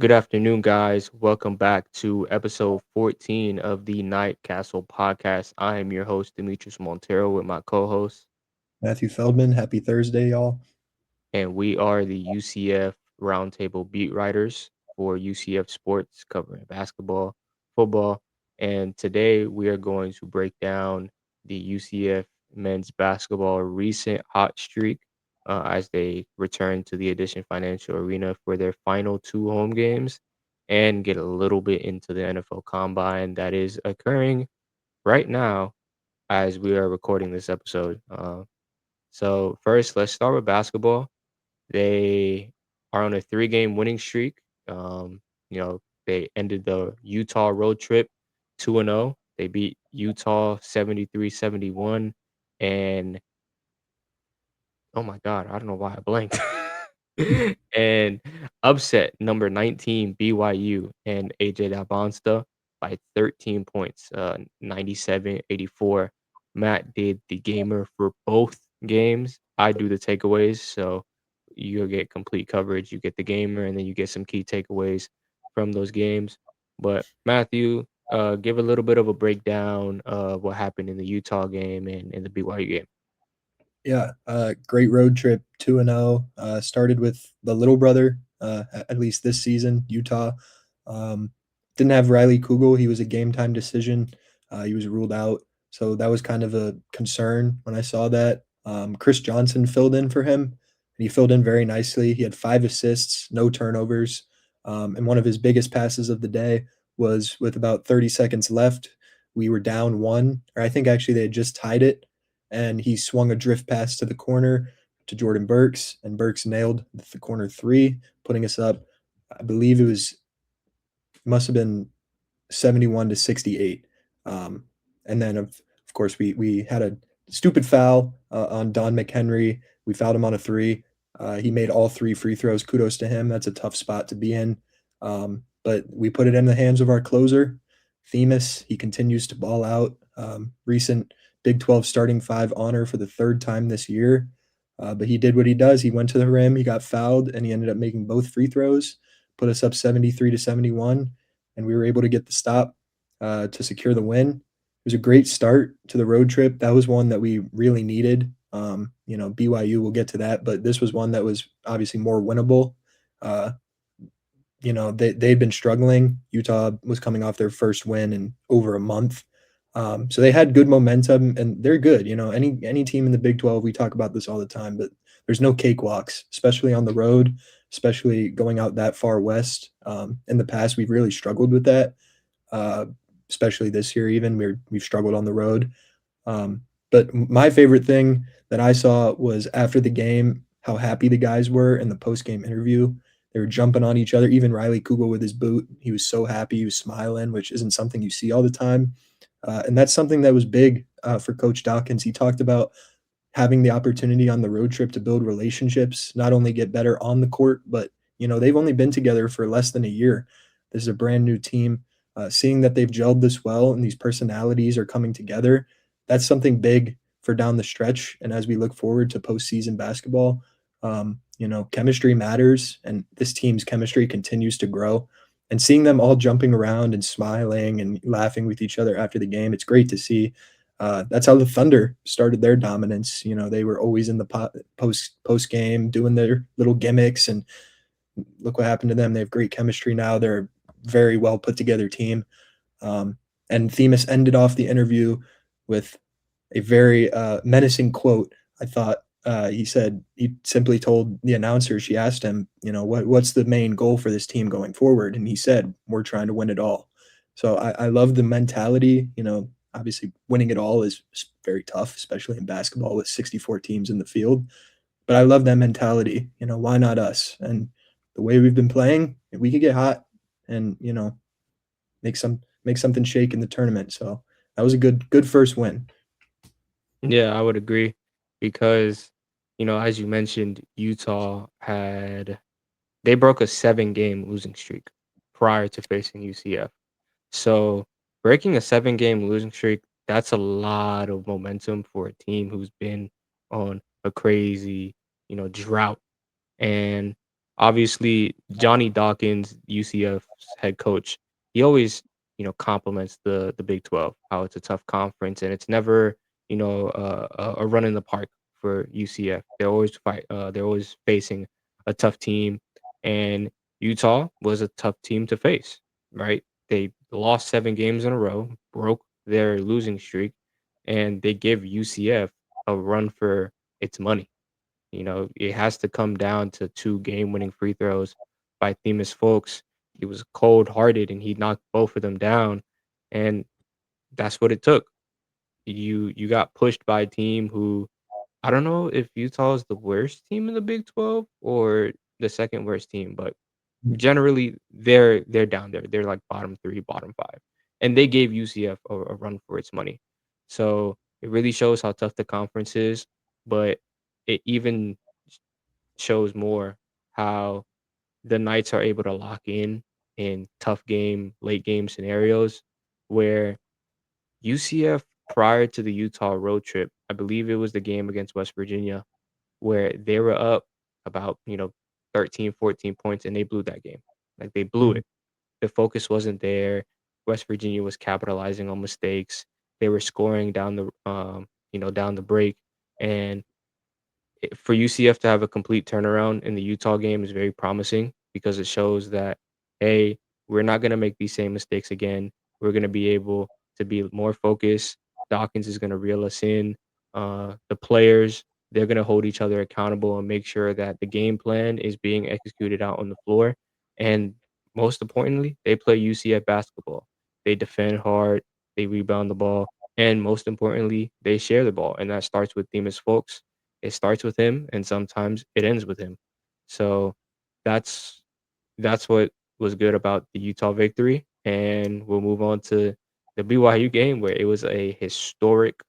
Good afternoon, guys. Welcome back to episode 14 of the KnightCASTle podcast. I am your host, Demetrius Montero, with my co host, Matthew Feldman, happy Thursday, y'all. and we are the UCF Roundtable beat writers for UCF Sports, covering basketball, football, and today we are going to break down the UCF men's basketball recent hot streak as they return to the Edition Financial Arena for their final two home games and get a little bit into the NFL Combine that is occurring right now as we are recording this episode. So first, let's start with basketball. They are on a three-game winning streak. They ended the Utah road trip 2-0. They beat Utah 73-71. And oh my God, I don't know why I blanked. And upset number 19 BYU and AJ Dabonsta by 13 points, 97-84. Matt did the gamer for both games. I do the takeaways, so you'll get complete coverage. You get the gamer, and then you get some key takeaways from those games. But Matthew, give a little bit of a breakdown of what happened in the Utah game and in the BYU game. Yeah, great road trip, 2-0. Started with the little brother, at least this season, Utah. Um, didn't have Riley Kugel. He was a game time decision. He was ruled out. So that was kind of a concern when I saw that. Chris Johnson filled in for him, and he filled in very nicely. He had 5 assists, no turnovers. And one of his biggest passes of the day was with about 30 seconds left. We were down one, or I think actually they had just tied it, and he swung a drift pass to the corner to Jordan Burks, and Burks nailed the corner three, putting us up. I believe must have been 71 to 68. Um, and then of course we had a stupid foul on Don McHenry. We fouled him on a three. He made all three free throws. Kudos to him. That's a tough spot to be in. But we put it in the hands of our closer, Themis. He continues to ball out. Recent Big 12 starting five honor for the third time this year. But he did what he does. He went to the rim, he got fouled, and he ended up making both free throws, put us up 73 to 71, and we were able to get the stop to secure the win. It was a great start to the road trip. That was one that we really needed. BYU, we'll get to that, but this was one that was obviously more winnable. Uh, they'd been struggling. Utah was coming off their first win in over a month. So they had good momentum, and they're good. Any team in the Big 12, we talk about this all the time, but there's no cakewalks, especially on the road, especially going out that far west. In the past, we've really struggled with that, uh, especially this year. Even we've struggled on the road. But my favorite thing that I saw was after the game, how happy the guys were in the post game interview. They were jumping on each other. Even Riley Kugel with his boot, he was so happy. He was smiling, which isn't something you see all the time. And that's something that was big for Coach Dawkins. He talked about having the opportunity on the road trip to build relationships, not only get better on the court, but they've only been together for less than a year. This is a brand new team. Seeing that they've gelled this well and these personalities are coming together, that's something big for down the stretch. And as we look forward to postseason basketball, chemistry matters, and this team's chemistry continues to grow. And seeing them all jumping around and smiling and laughing with each other after the game, it's great to see. That's how the Thunder started their dominance. They were always in the post game doing their little gimmicks, and look what happened to them. They have great chemistry now. They're a very well put together team. Um, and Themis ended off the interview with a very menacing quote. I thought he said he simply told the announcer. She asked him, what's the main goal for this team going forward, and he said, "We're trying to win it all." So I love the mentality. Obviously winning it all is very tough, especially in basketball with 64 teams in the field. But I love that mentality. Why not us? And the way we've been playing, we could get hot and make something shake in the tournament. So that was a good first win. Yeah, I would agree because, as you mentioned, Utah they broke a 7-game losing streak prior to facing UCF. So breaking a 7-game losing streak, that's a lot of momentum for a team who's been on a crazy, drought. And Obviously, Johnny Dawkins, UCF's head coach, he always, compliments the Big 12, how it's a tough conference and it's never, a run in the park for UCF. They're always facing a tough team, and Utah was a tough team to face, right? They lost 7 games in a row, broke their losing streak, and they give UCF a run for its money. It has to come down to 2 game-winning free throws by Themis Folks. He was cold-hearted, and he knocked both of them down, and that's what it took. You got pushed by a team who I don't know if Utah is the worst team in the Big 12 or the 2nd worst team, but generally, they're down there. They're like bottom 3, bottom 5, and they gave UCF a run for its money. So, it really shows how tough the conference is, but it even shows more how the Knights are able to lock in tough late game scenarios where UCF prior to the Utah road trip, I believe it was the game against West Virginia where they were up about, 13, 14 points and they blew that game. Like they blew Mhm, it. The focus wasn't there. West Virginia was capitalizing on mistakes. They were scoring down the break, and for UCF to have a complete turnaround in the Utah game is very promising because it shows that, hey, we're not going to make these same mistakes again. We're going to be able to be more focused. Dawkins is going to reel us in. The players, they're going to hold each other accountable and make sure that the game plan is being executed out on the floor. And most importantly, they play UCF basketball. They defend hard, they rebound the ball, and most importantly, they share the ball. And that starts with Themis Folks. It starts with him, and sometimes it ends with him. So that's that's what was good about the Utah victory, and we'll move on to the BYU game where it was a historic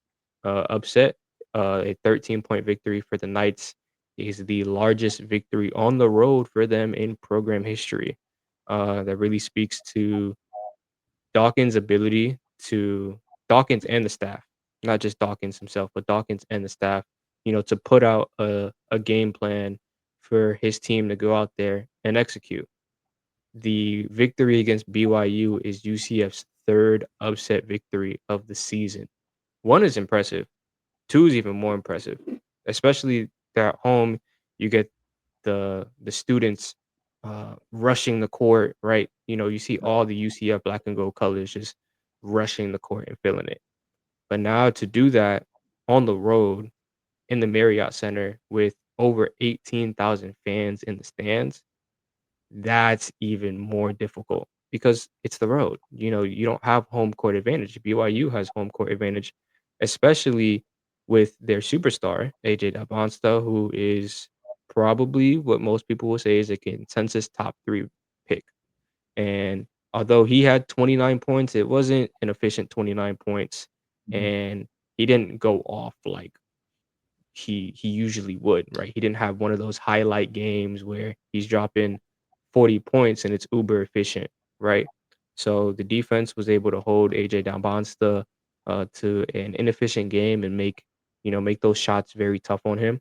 upset, a 13-point victory for the Knights. It is the largest victory on the road for them in program history. That really speaks to Dawkins' ability to Dawkins and the staff, not just Dawkins himself, but Dawkins and the staff, to put out a game plan for his team to go out there and execute. The victory against BYU is UCF's third upset victory of the season. One is impressive. Two is even more impressive, especially that at home you get the students rushing the court, right? You see all the UCF black and gold colors just rushing the court and feeling it. But now to do that on the road in the Marriott Center with over 18,000 fans in the stands, that's even more difficult because it's the road. You don't have home court advantage. BYU has home court advantage, especially with their superstar, AJ Dabonsta, who is probably what most people will say is a consensus top 3 pick. And although he had 29 points, it wasn't an efficient 29 points, mhm, and he didn't go off like he usually would, right? He didn't have one of those highlight games where he's dropping 40 points and it's uber efficient, right? So the defense was able to hold AJ Dambonsta to an inefficient game and make those shots very tough on him.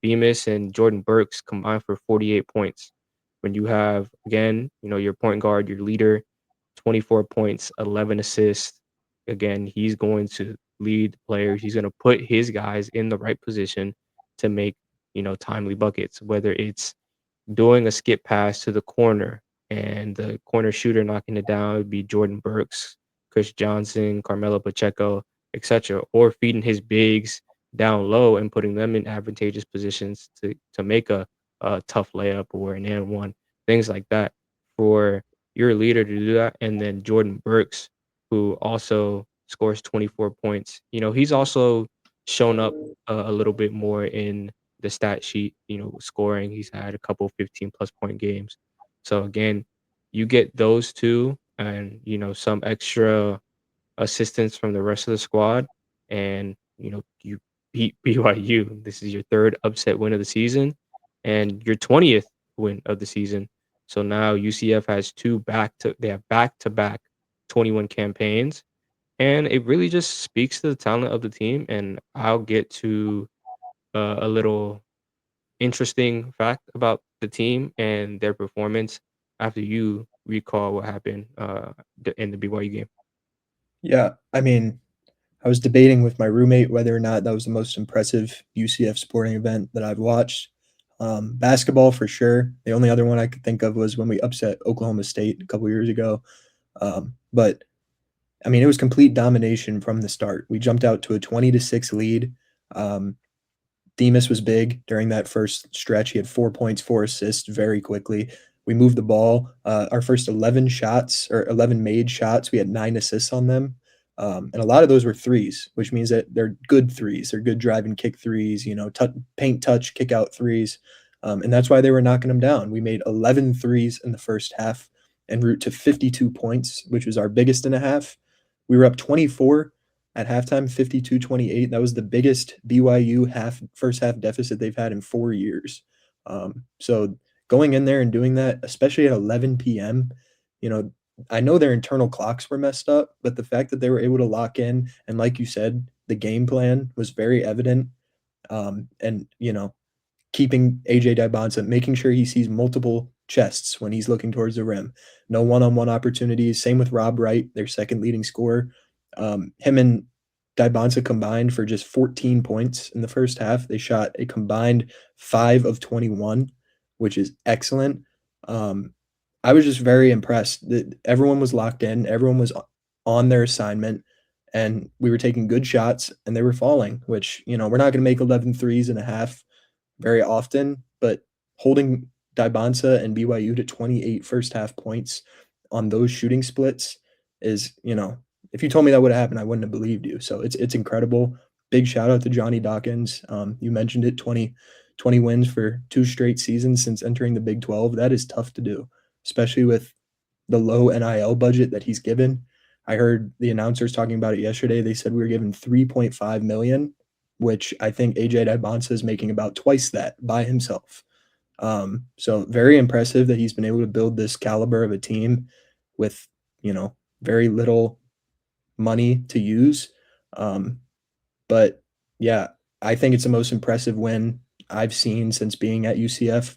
Themis and Jordan Burks combined for 48 points. When you have, again, your point guard, your leader, 24 points, 11 assists. Again, he's going to lead the players. He's going to put his guys in the right position to make, timely buckets, whether it's doing a skip pass to the corner and the corner shooter knocking it down would be Jordan Burks, Chris Johnson, Carmelo Pacheco, etc., or feeding his bigs down low and putting them in advantageous positions to make a tough layup or an and one, things like that. For your leader to do that, and then Jordan Burks, who also scores 24 points. He's also shown up a little bit more in the stat sheet, scoring. He's had a couple 15 plus point games. So again, you get those two and, some extra assistance from the rest of the squad and, you beat BYU. This is your third upset win of the season and your 20th win of the season. So now UCF has they have back-to-back 21 campaigns, and it really just speaks to the talent of the team. And I'll get to a little interesting fact about the team and their performance after you recall what happened in the BYU game? Yeah, I mean, I was debating with my roommate whether or not that was the most impressive UCF sporting event that I've watched. Basketball for sure. The only other one I could think of was when we upset Oklahoma State a couple years ago. But I mean, it was complete domination from the start. We jumped out to a 20-6 lead. Um, Demas was big during that first stretch. He had 4 points, 4 assists very quickly. We moved the ball. Our first 11 shots or 11 made shots, we had 9 assists on them. And a lot of those were threes, which means that they're good threes. They're good drive and kick threes, paint touch, kick out threes. And that's why they were knocking them down. We made 11 threes in the first half en route to 52 points, which was our biggest in a half. We were up 24 at halftime, 52-28. That was the biggest BYU first half deficit they've had in 4 years. So going in there and doing that, especially at 11 p.m., you know, I know their internal clocks were messed up, but the fact that they were able to lock in and, like you said, the game plan was very evident. And keeping AJ Dybonsa, making sure he sees multiple chests when he's looking towards the rim. No one-on-one opportunities. Same with Rob Wright, their second leading scorer. Him and Dybonsa combined for just 14 points in the first half. They shot a combined 5 of 21, which is excellent. I was just very impressed that everyone was locked in, everyone was on their assignment, and we were taking good shots and they were falling, which, we're not going to make 11 threes and a half very often, but holding Dybonsa and BYU to 28 first half points on those shooting splits is, if you told me that would have happened, I wouldn't have believed you. So it's incredible. Big shout out to Johnny Dawkins. You mentioned it, 20 wins for 2 straight seasons since entering the Big 12. That is tough to do, especially with the low NIL budget that he's given. I heard the announcers talking about it yesterday. They said we were given 3.5 million, which I think AJ Dybonsa is making about twice that by himself. So very impressive that he's been able to build this caliber of a team with, very little money to use. Um, but yeah, I think it's the most impressive win I've seen since being at UCF.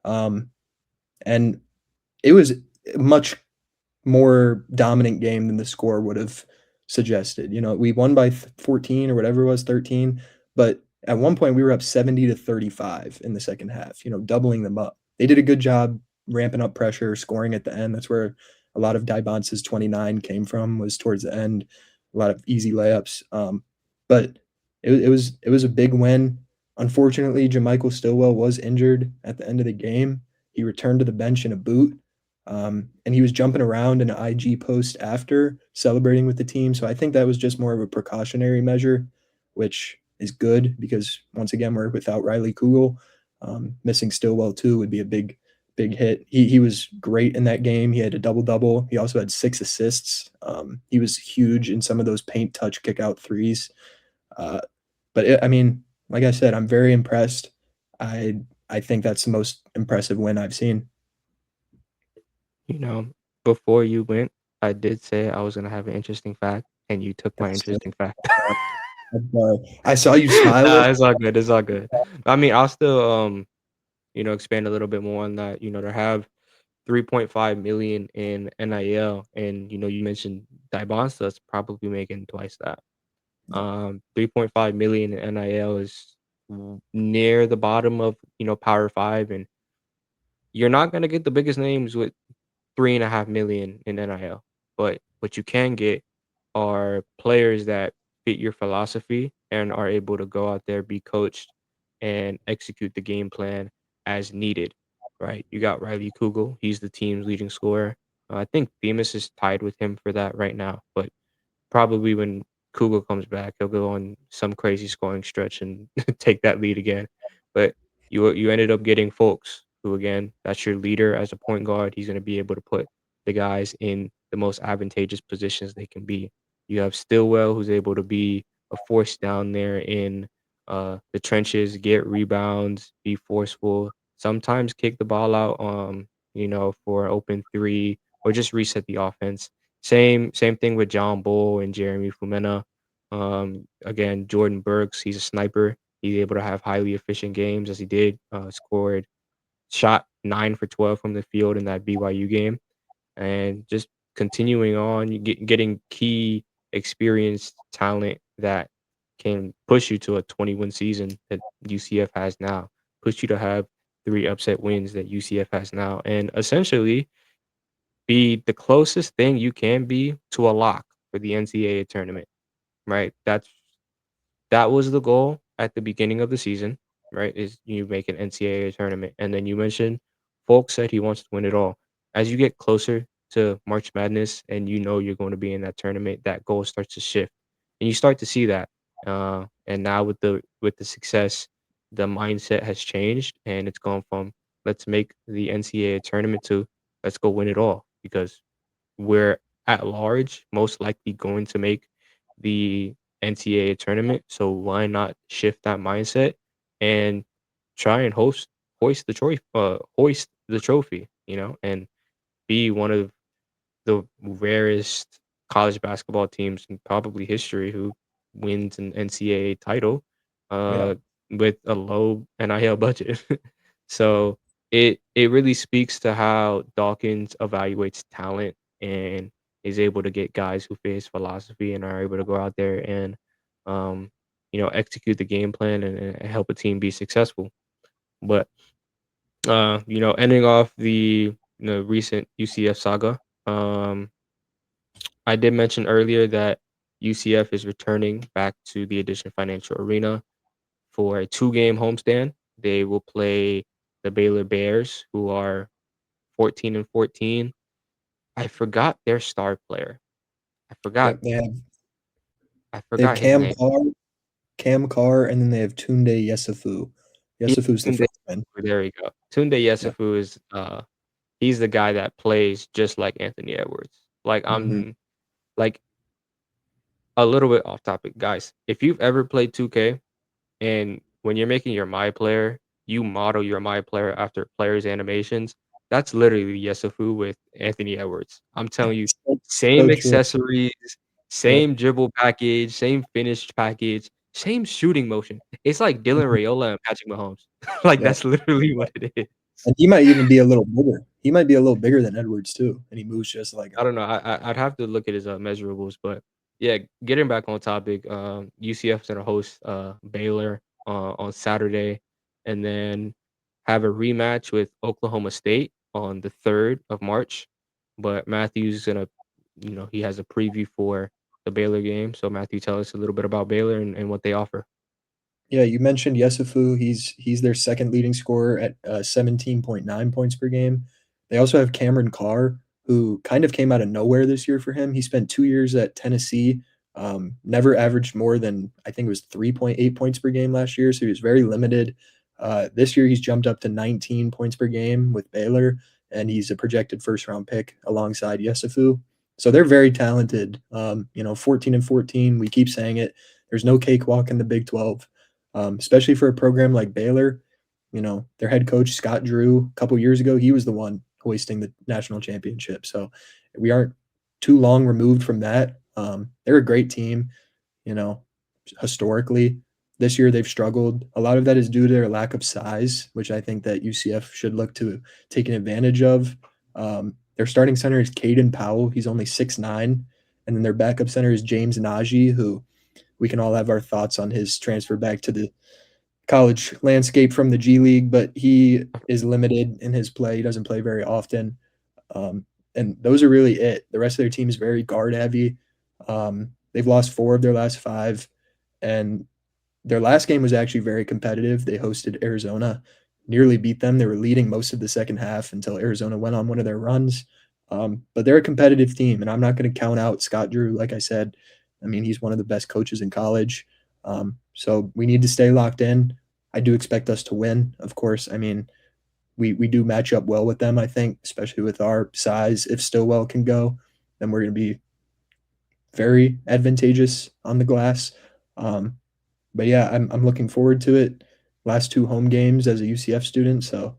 And it was much more dominant game than the score would have suggested. We won by 14 or whatever it was, 13, but at one point we were up 70-35 in the second half, doubling them up. They did a good job ramping up pressure, scoring at the end. That's where a lot of Dybonsa's 29 came from, was towards the end, a lot of easy layups. But it was a big win. Unfortunately, JaMychal Stillwell was injured at the end of the game. He returned to the bench in a boot. And he was jumping around in an IG post after celebrating with the team. So I think that was just more of a precautionary measure, which is good because once again, we're without Riley Kugel. Missing Stillwell too would be a big hit. He was great in that game. He had a double-double. He also had 6 assists. He was huge in some of those paint touch kick out threes. I mean, like I said, I'm very impressed. I think that's the most impressive win I've seen. You know, before you went, I did say I was gonna have an interesting fact, and you took my So, interesting fact. I'm sorry. I saw you smiling. Nah, it's all good. It's all good. I mean, I'll still expand a little bit more on that. They have 3.5 million in NIL, and you mentioned Dybonsa's probably making twice that. 3.5 million in NIL is near the bottom of Power Five, and you're not gonna get the biggest names with 3.5 million in NIL. But what you can get are players that fit your philosophy and are able to go out there, be coached, and execute the game plan as needed. Right? You got Riley Kugel. He's the team's leading scorer. I think Bemis is tied with him for that right now. But probably when Kugel comes back, he'll go on some crazy scoring stretch and take that lead again. But you ended up getting Folks, who again, that's your leader as a point guard. He's going to be able to put the guys in the most advantageous positions they can be. You have Stillwell, who's able to be a force down there in the trenches, get rebounds, be forceful, sometimes kick the ball out, for an open three or just reset the offense. Same thing with John Bull and Jeremy Fumena. Again, Jordan Burks, he's a sniper. He's able to have highly efficient games as he did. Scored shot 9 for 12 from the field in that BYU game, and just continuing on, getting key experienced talent that can push you to a 20-win season that UCF has now, push you to have 3 upset wins that UCF has now, and essentially be the closest thing you can be to a lock for the NCAA tournament, right? That was the goal at the beginning of the season, right? Is you make an NCAA tournament, and then you mentioned Folk said he wants to win it all. As you get closer to March Madness, and you know you're going to be in that tournament, that goal starts to shift, and you start to see that. And now with the success, the mindset has changed, and it's gone from let's make the NCAA tournament to let's go win it all because we're at large most likely going to make the NCAA tournament. So why not shift that mindset and try and hoist the trophy, and be one of the rarest college basketball teams in probably history who wins an NCAA title Yeah. uh, with a low NIL budget. So it really speaks to how Dawkins evaluates talent and is able to get guys who fit his philosophy and are able to go out there and um, execute the game plan and help a team be successful. But ending off the recent UCF saga, um, I did mention earlier that UCF is returning back to the Edition Financial Arena for a two-game homestand. They will play the Baylor Bears, who are 14 and 14. I forgot their star player. I forgot Yep. I They have forgot his name. Cam Carr, and then they have Tunde Yesufu. Yeah, Yesufu's the Tunde freshman. there you go. Tunde Yeah. Yesufu is he's the guy that plays just like Anthony Edwards. Like Mhm. I'm like a little bit off topic, guys. If you've ever played 2K and when you're making your My Player, you model your My Player after players' animations. That's literally Yesufu with Anthony Edwards. I'm telling you, So same so true. accessories, Yep. same dribble package, same finished package, same shooting motion. It's like Dylan Mhm. Raiola and Patrick Mahomes. Like Yep. that's literally what it is. And he might even be a little bigger. He might be a little bigger than Edwards too, and he moves just like I him. don't know. I'd have to look at his measurables, but yeah, getting back on topic, UCF's gonna host Baylor on Saturday, and then have a rematch with Oklahoma State on the 3rd of March. But Matthew's gonna, he has a preview for the Baylor game. So Matthew, tell us a little bit about Baylor and what they offer. Yeah, you mentioned Yesufu. He's their second leading scorer at 17.9 points per game. They also have Cameron Carr, who kind of came out of nowhere this year for him. He spent 2 years at Tennessee, never averaged more than I think it was 3.8 points per game last year, so he was very limited. This year, he's jumped up to 19 points per game with Baylor, and he's a projected first round pick alongside Yesufu. So they're very talented. 14 and 14. We keep saying it. There's no cakewalk in the Big 12, especially for a program like Baylor. Their head coach, Scott Drew, a couple years ago, he was the one hoisting the national championship. So we aren't too long removed from that. They're a great team, you know, historically. This year they've struggled. A lot of that is due to their lack of size, which I think that UCF should look to take an advantage of. Their starting center is Caden Powell. He's only 6'9". And then their backup center is James Najee, who we can all have our thoughts on his transfer back to the college landscape from the G League, but he is limited in his play. He doesn't play very often. Um, and those are really it. The rest of their team is very guard heavy. They've lost 4 of their last 5, and their last game was actually very competitive. They hosted Arizona, nearly beat them. They were leading most of the second half until Arizona went on one of their runs. But they're a competitive team, and I'm not going to count out Scott Drew. Like I said, I mean, he's one of the best coaches in college. So we need to stay locked in. I do expect us to win, of course. I mean, we do match up well with them, I think, especially with our size. If Stillwell can go, then we're going to be very advantageous on the glass. Um, but yeah, I'm looking forward to it. Last 2 home games as a UCF student, so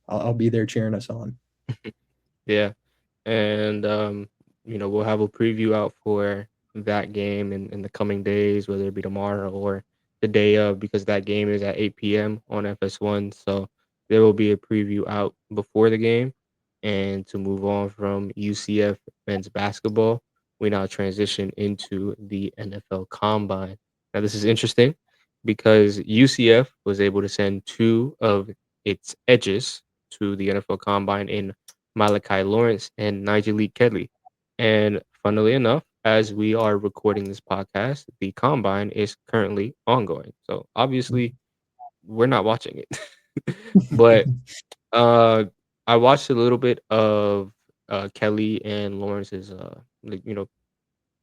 I'll be there cheering us on. Yeah. And we'll have a preview out for that game in the coming days, whether it be tomorrow or the day of because that game is at 8 p.m. on FS1. So there will be a preview out before the game. And to move on from UCF men's basketball, we now transition into the NFL Combine. Now, this is interesting because UCF was able to send two of its edges to the NFL Combine in Malachi Lawrence and Nyjalik. And funnily enough, as we are recording this podcast, the combine is currently ongoing. So obviously, we're not watching it. But uh, I watched a little bit of Kelly and Lawrence's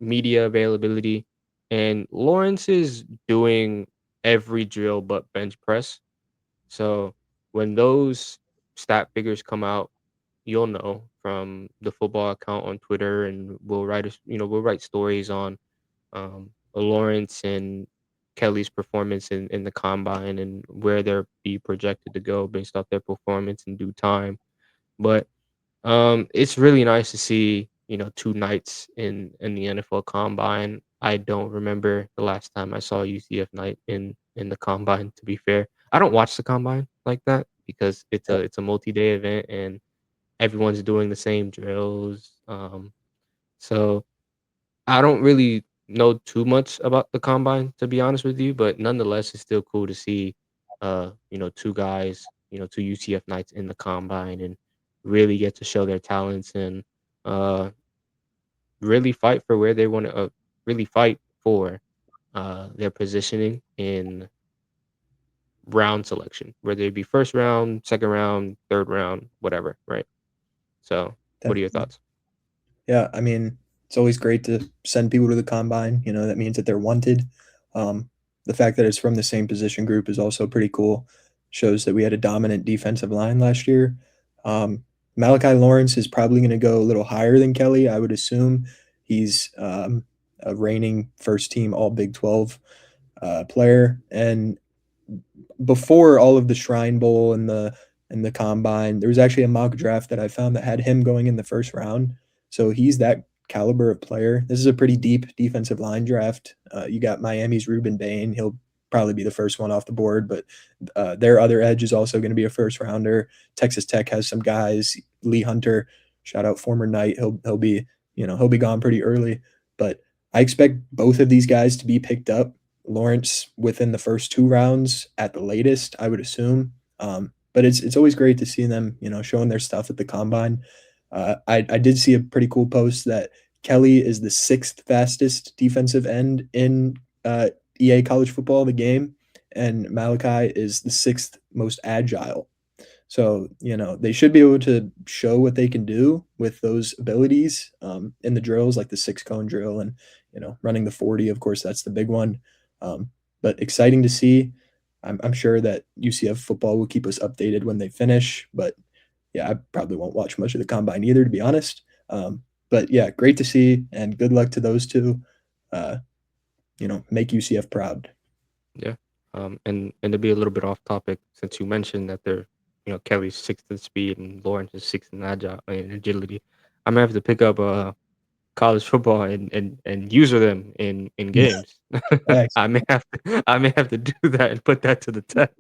media availability, and Lawrence is doing every drill but bench press. So when those stat figures come out, you'll know from the football account on Twitter, and we'll write stories on Lawrence and Kelly's performance in the combine and where they'll be projected to go based off their performance in due time. But it's really nice to see, two nights in the NFL Combine. I don't remember the last time I saw a UCF night in the Combine, to be fair. I don't watch the Combine like that because it's a multi-day event and everyone's doing the same drills. So I don't really know too much about the Combine, to be honest with you, but nonetheless, it's still cool to see, two guys, two UCF Knights in the Combine and really get to show their talents and uh, really fight for where they want to really fight for their positioning in round selection, whether it be first round, second round, third round, whatever, right? So, what are your Definitely. thoughts? Yeah, I mean, it's always great to send people to the combine. You know, that means that they're wanted. Um, the fact that it's from the same position group is also pretty cool. Shows that we had a dominant defensive line last year. Um, Malachi Lawrence is probably going to go a little higher than Kelly, I would assume. He's a reigning first team All Big 12 player. And before all of the Shrine Bowl and the combine, there was actually a mock draft that I found that had him going in the first round. So he's that caliber of player. This is a pretty deep defensive line draft. You got Miami's Ruben Bain. He'll probably be the first one off the board, but their other edge is also going to be a first rounder. Texas Tech has some guys. Lee Hunter, shout out former Knight. He'll be he'll be gone pretty early, but I expect both of these guys to be picked up. Lawrence within the first two rounds at the latest, I would assume. But it's always great to see them, showing their stuff at the combine. I did see a pretty cool post that Kelly is the sixth fastest defensive end in EA college football, the game, and Malachi is the sixth most agile. So, they should be able to show what they can do with those abilities in the drills, like the six cone drill and, running the 40. Of course, that's the big one. Um, but exciting to see. I'm sure that UCF football will keep us updated when they finish. But yeah, I probably won't watch much of the combine either, to be honest. But yeah, great to see and good luck to those two. Uh, make UCF proud. Yeah. And to be a little bit off topic, since you mentioned that they're, Kelly's sixth in speed and Lawrence is sixth in agile and agility, I'm gonna have to pick up college football and user them in games. Thanks. I may have to do that and put that to the test.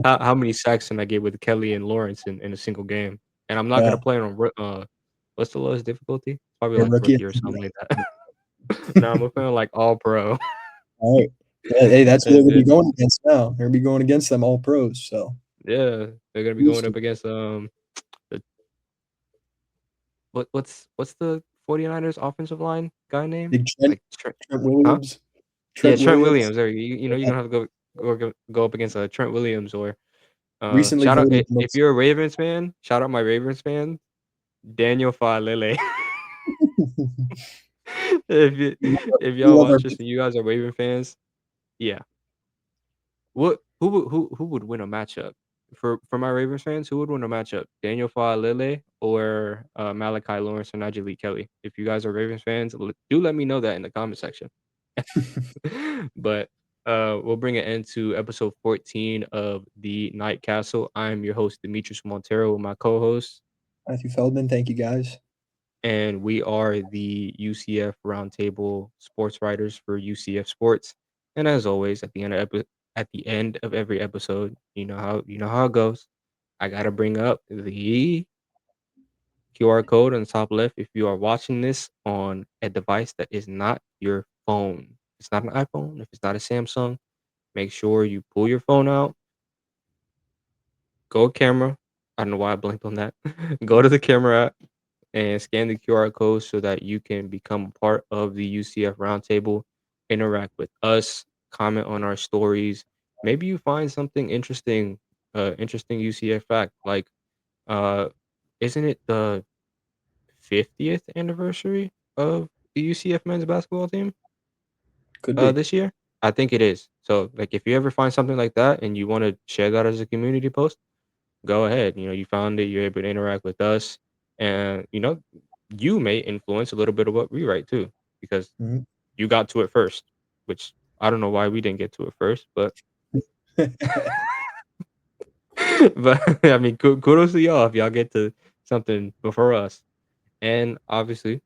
Uh, How many sacks can I get with Kelly and Lawrence in a single game? And I'm not gonna yeah, play it on what's the lowest difficulty? Probably your like rookie. rookie or something like that. No, I'm playing like all pro. All right. Yeah, hey, that's what they're And gonna be then going against now. They're gonna be going against them all pros. So yeah, they're gonna be we'll going see. up against the what's the 49ers offensive line guy name? Big Trent, Like Trent, Trent huh? Williams, Yeah, Trent Trent Williams, Williams. There, you're gonna have to go up against Trent Williams or recently shout out voted the if most. you're a Ravens fan, shout out my Ravens fan, Daniel Falele. If We y'all love our watch this and you guys are Raven fans, yeah. Who would win a matchup for my Ravens fans? Who would win a matchup? Daniel Falele or Malachi Lawrence or Nyjalik? If you guys are Ravens fans, do let me know that in the comment section. But we'll bring an end to episode 14 of the Night Castle. I'm your host Demetrius Montero with my co-host, Matthew Feldman. Thank you guys. and we are the UCF Roundtable sports writers for UCF Sports. And as always, at the end of every episode, you know how it goes. I gotta bring up the QR code on the top left if you are watching this on a device that is not your phone. If it's not an iPhone, if it's not a Samsung, make sure you pull your phone out, go camera. I don't know why I blinked on that. Go to the camera app and scan the QR code so that you can become a part of the UCF Roundtable, interact with us, comment on our stories. Maybe you find something interesting UCF fact like uh isn't it the 50th anniversary of the UCF men's basketball team Could be. this year? I think it is. So like if you ever find something like that and you want to share that as a community post, go ahead. You found it, you're able to interact with us, and you may influence a little bit of what we write too, because Mhm. you got to it first, which I don't know why we didn't get to it first, but but I mean, kudos to y'all if y'all get to something before us. And obviously,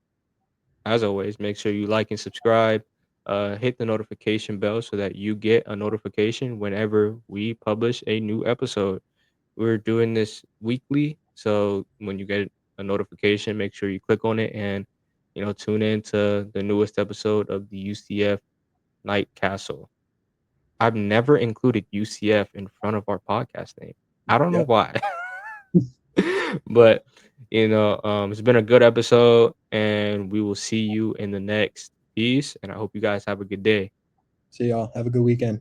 as always, make sure you like and subscribe. Hit the notification bell so that you get a notification whenever we publish a new episode. We're doing this weekly, so when you get a notification, make sure you click on it and tune in to the newest episode of the UCF KnightCASTle. I've never included UCF in front of our podcast name. I don't know Yep. why. But it's been a good episode, and we will see you in the next piece. And I hope you guys have a good day. See y'all. Have a good weekend.